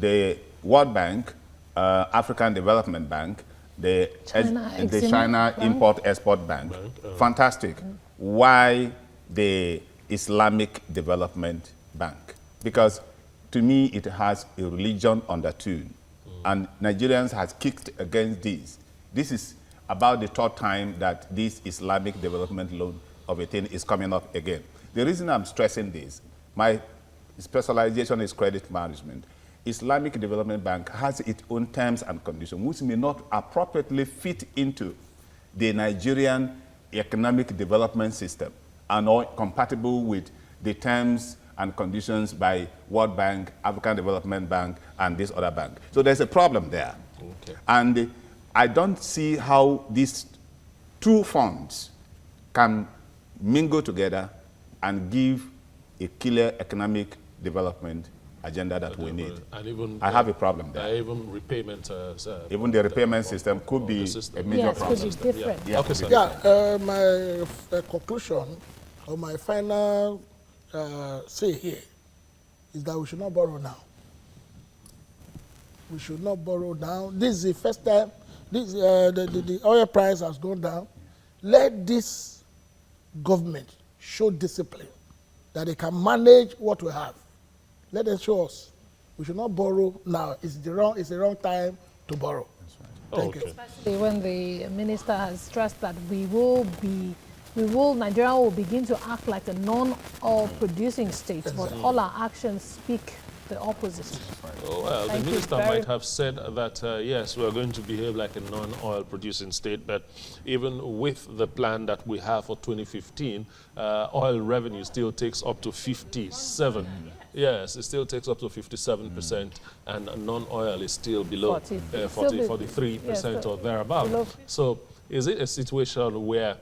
Speaker 2: The World Bank, African Development Bank, the China Import-Export Bank, fantastic. Why the Islamic Development Bank? Because to me, it has a religion undertone. And Nigerians has kicked against this. This is about the third time that this Islamic development loan of a thing is coming up again. The reason I'm stressing this, my specialization is credit management. Islamic Development Bank has its own terms and conditions, which may not appropriately fit into the Nigerian economic development system and are compatible with the terms and conditions by World Bank, African Development Bank, and this other bank. So there's a problem there. Okay. And I don't see how these two funds can mingle together and give a clear economic development agenda that we need.
Speaker 1: And even,
Speaker 2: I have a problem there.
Speaker 1: Even repayment.
Speaker 2: Even the repayment system could be a major problem.
Speaker 3: Yes, could be different.
Speaker 2: Yeah.
Speaker 1: Okay, sir.
Speaker 4: Yeah, my conclusion or my final say here is that we should not borrow now. We should not borrow now. This is the first time the oil price has gone down. Let this government show discipline that they can manage what we have. Let them show us. We should not borrow now. It's the wrong time to borrow. That's right. Thank you.
Speaker 3: Especially when the minister has stressed that Nigeria will begin to act like a non-oil producing state, but all our actions speak the opposite.
Speaker 1: Oh, well, the minister might have said that, yes, we're going to behave like a non-oil producing state, but even with the plan that we have for 2015, oil revenue still takes up to 57%. Yes, it still takes up to 57%, and non-oil is still below 43% or thereabouts. So is it a situation where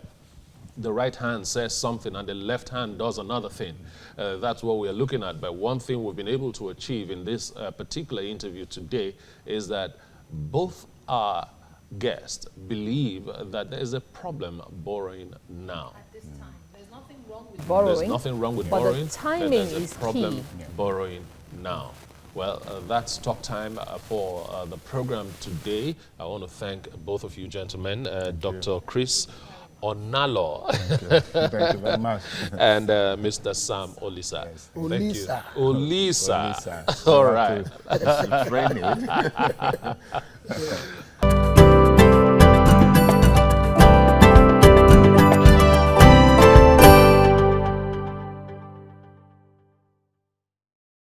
Speaker 1: the right hand says something and the left hand does another thing? That's what we're looking at. But one thing we've been able to achieve in this particular interview today is that both our guests believe that there is a problem borrowing now.
Speaker 3: At this time, there's nothing wrong with borrowing.
Speaker 1: There's nothing wrong with
Speaker 3: but
Speaker 1: borrowing.
Speaker 3: The timing
Speaker 1: there's a problem borrowing now. Well, that's talk time for the program today. I want to thank both of you gentlemen, Dr. Chris Onalo.
Speaker 2: Thank you very much.
Speaker 1: And Mr. Sam Olisa.
Speaker 4: Yes.
Speaker 1: Thank you.
Speaker 4: Olisa.
Speaker 1: Olisa. All right.
Speaker 2: It's raining.